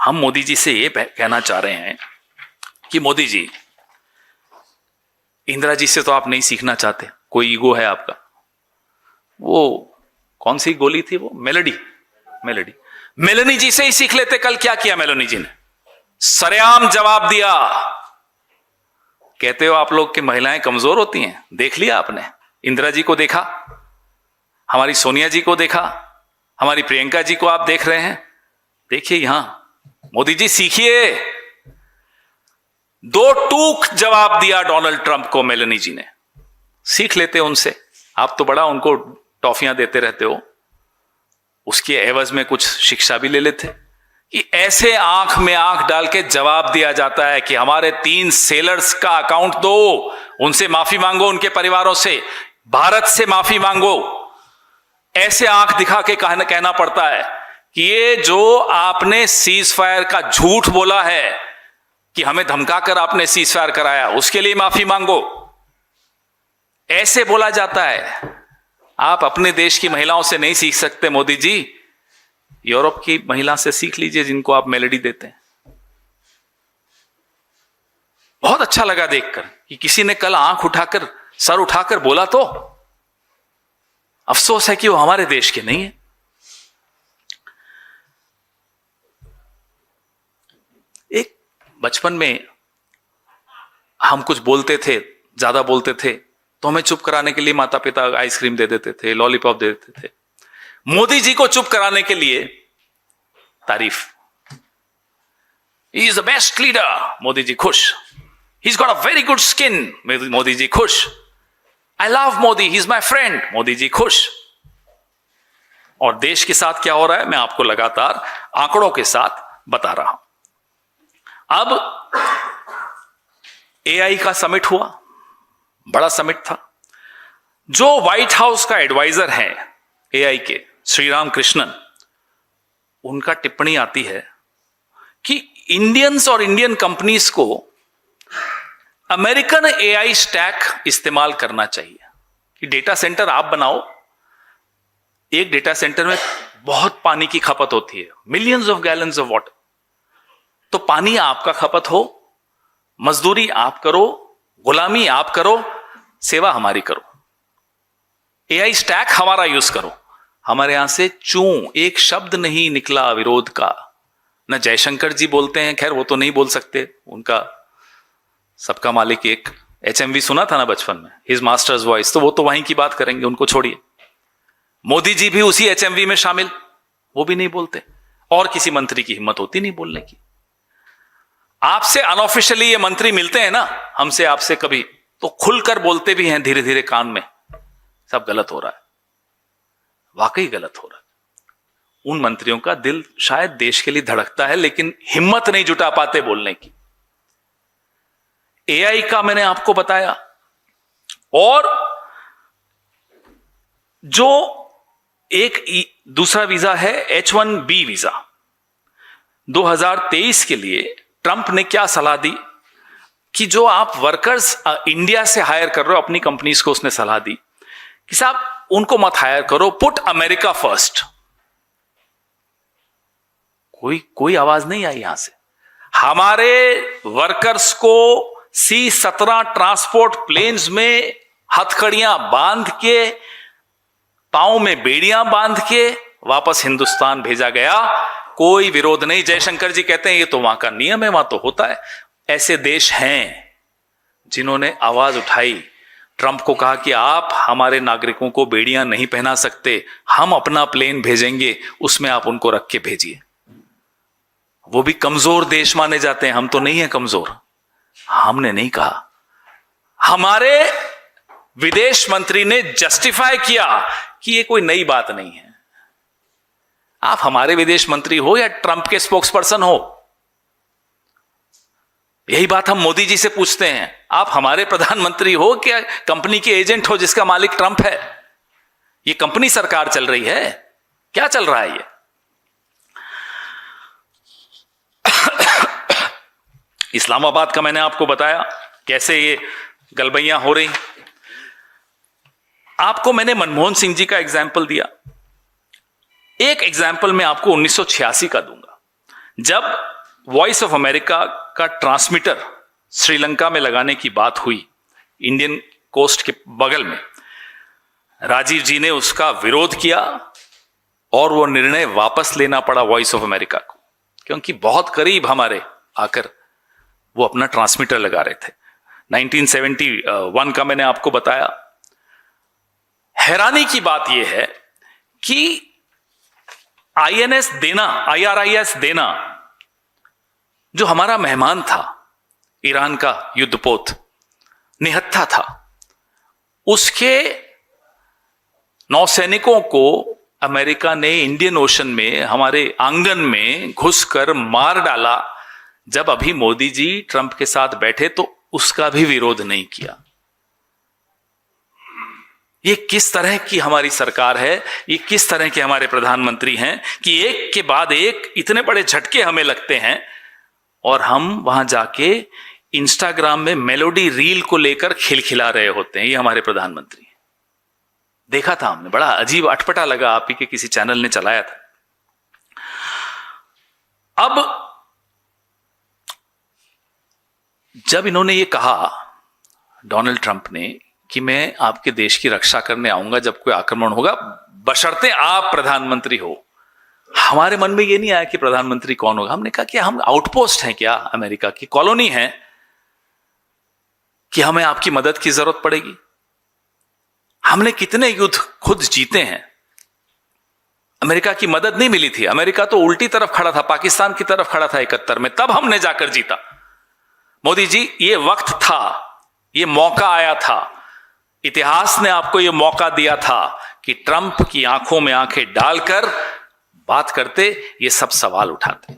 हम मोदी जी से ये कहना चाह रहे हैं कि मोदी जी, इंदिरा जी से तो आप नहीं सीखना चाहते, कोई ईगो है आपका। वो कौन सी गोली थी वो, मेलोडी, मेलोनी जी से ही सीख लेते। कल क्या किया मेलोनी जी ने, सरेआम जवाब दिया। कहते हो आप लोग कि महिलाएं कमजोर होती हैं, देख लिया आपने? इंदिरा जी को देखा, हमारी सोनिया जी को देखा, हमारी प्रियंका जी को आप देख रहे हैं। देखिए यहां मोदी जी सीखिए। दो टूक जवाब दिया डोनाल्ड ट्रंप को मेलोनी जी ने, सीख लेते उनसे। आप तो बड़ा उनको टॉफियां देते रहते हो, उसके एवज में कुछ शिक्षा भी ले लेते कि ऐसे आंख में आंख डाल के जवाब दिया जाता है कि हमारे 3 सेलर्स का अकाउंट दो, उनसे माफी मांगो, उनके परिवारों से, भारत से माफी मांगो। ऐसे आंख दिखा के कहना पड़ता है कि ये जो आपने सीज फायर का झूठ बोला है कि हमें धमकाकर आपने सीज फायर कराया, उसके लिए माफी मांगो। ऐसे बोला जाता है। आप अपने देश की महिलाओं से नहीं सीख सकते मोदी जी, यूरोप की महिला से सीख लीजिए जिनको आप मेलोडी देते हैं। बहुत अच्छा लगा देखकर कि किसी ने कल आंख उठाकर, सर उठाकर बोला। तो अफसोस है कि वो हमारे देश के नहीं है। एक बचपन में हम कुछ बोलते थे, ज्यादा बोलते थे, तो हमें चुप कराने के लिए माता पिता आइसक्रीम दे देते थे, लॉलीपॉप दे देते थे। मोदी जी को चुप कराने के लिए तारीफ, he is the best leader, Modi ji खुश। He is got a very good skin, Modi ji खुश। I love Modi, he is my friend, Modi ji खुश। और देश के साथ क्या हो रहा है मैं आपको लगातार आंकड़ों के साथ बता रहा हूं। अब एआई का समिट हुआ, बड़ा समिट था। जो व्हाइट हाउस का एडवाइजर है एआई के, श्रीराम कृष्णन, उनका टिप्पणी आती है कि इंडियंस और इंडियन कंपनीज को अमेरिकन एआई स्टैक इस्तेमाल करना चाहिए। कि डेटा सेंटर आप बनाओ, एक डेटा सेंटर में बहुत पानी की खपत होती है, millions of gallons of water. तो पानी आपका खपत हो, मजदूरी आप करो, गुलामी आप करो, सेवा हमारी करो, एआई स्टैक हमारा यूज करो। हमारे यहां से चूं एक शब्द नहीं निकला विरोध का। न जयशंकर जी बोलते हैं, खैर वो तो नहीं बोल सकते, उनका सबका मालिक एक एचएमवी सुना था ना बचपन में, हिज मास्टर्स वॉइस, तो वो तो वहीं की बात करेंगे, उनको छोड़िए। मोदी जी भी उसी एचएमवी में शामिल, वो भी नहीं बोलते। और किसी मंत्री की हिम्मत होती नहीं बोलने की। आपसे अनऑफिशियली ये मंत्री मिलते हैं ना, हमसे आपसे कभी, तो खुलकर बोलते भी हैं धीरे धीरे कान में, सब गलत हो रहा है, वाकई गलत हो रहा है। उन मंत्रियों का दिल शायद देश के लिए धड़कता है, लेकिन हिम्मत नहीं जुटा पाते बोलने की। एआई का मैंने आपको बताया। और जो एक दूसरा वीजा है H1B वीजा, 2023 के लिए ट्रंप ने क्या सलाह दी कि जो आप वर्कर्स इंडिया से हायर कर रहे हो अपनी कंपनीज को, उसने सलाह दी कि साहब उनको मत हायर करो, पुट अमेरिका फर्स्ट। कोई आवाज नहीं आई यहां से। हमारे वर्कर्स को C-17 ट्रांसपोर्ट प्लेन्स में हथकड़ियां बांध के, पांव में बेड़ियां बांध के वापस हिंदुस्तान भेजा गया। कोई विरोध नहीं। जयशंकर जी कहते हैं ये तो वहां का नियम है, वहां तो होता है। ऐसे देश हैं जिन्होंने आवाज उठाई, ट्रंप को कहा कि आप हमारे नागरिकों को बेड़ियां नहीं पहना सकते, हम अपना प्लेन भेजेंगे, उसमें आप उनको रख के भेजिए। वो भी कमजोर देश माने जाते हैं, हम तो नहीं है कमजोर। हमने नहीं कहा। हमारे विदेश मंत्री ने जस्टिफाई किया कि ये कोई नई बात नहीं है। आप हमारे विदेश मंत्री हो या ट्रंप के स्पोक्स पर्सन हो, यही बात हम मोदी जी से पूछते हैं। आप हमारे प्रधानमंत्री हो क्या कंपनी के एजेंट हो जिसका मालिक ट्रंप है? ये कंपनी सरकार चल रही है, क्या चल रहा है ये? इस्लामाबाद का मैंने आपको बताया कैसे ये गलबैयां हो रही। आपको मैंने मनमोहन सिंह जी का एग्जाम्पल दिया। एक एग्जाम्पल मैं आपको 1986 का दूंगा। जब वॉइस ऑफ अमेरिका का ट्रांसमीटर श्रीलंका में लगाने की बात हुई, इंडियन कोस्ट के बगल में, राजीव जी ने उसका विरोध किया और वो निर्णय वापस लेना पड़ा वॉइस ऑफ अमेरिका को, क्योंकि बहुत करीब हमारे आकर वो अपना ट्रांसमीटर लगा रहे थे। 1971 का मैंने आपको बताया। हैरानी की बात यह है कि INS देना, IRIS देना, जो हमारा मेहमान था, ईरान का युद्धपोत निहत्था था, उसके नौसैनिकों को अमेरिका ने इंडियन ओशन में हमारे आंगन में घुसकर मार डाला। जब अभी मोदी जी ट्रंप के साथ बैठे तो उसका भी विरोध नहीं किया। ये किस तरह की हमारी सरकार है, ये किस तरह के हमारे प्रधानमंत्री हैं कि एक के बाद एक इतने बड़े झटके हमें लगते हैं और हम वहां जाके इंस्टाग्राम में मेलोडी रील को लेकर खिलखिला रहे होते हैं। ये हमारे प्रधानमंत्री हैं। देखा था हमने, बड़ा अजीब अटपटा लगा, आप ही के किसी चैनल ने चलाया था। अब जब इन्होंने ये कहा, डोनाल्ड ट्रंप ने, कि मैं आपके देश की रक्षा करने आऊंगा जब कोई आक्रमण होगा, बशर्ते आप प्रधानमंत्री हो, हमारे मन में ये नहीं आया कि प्रधानमंत्री कौन होगा। हमने कहा कि हम आउटपोस्ट हैं क्या, अमेरिका की कॉलोनी है, कि हमें आपकी मदद की जरूरत पड़ेगी। हमने कितने युद्ध खुद जीते हैं, अमेरिका की मदद नहीं मिली थी। अमेरिका तो उल्टी तरफ खड़ा था, पाकिस्तान की तरफ खड़ा था 71 में, तब हमने जाकर जीता। मोदी जी, ये वक्त था, ये मौका आया था, इतिहास ने आपको ये मौका दिया था कि ट्रंप की आंखों में आंखें डालकर बात करते, ये सब सवाल उठाते।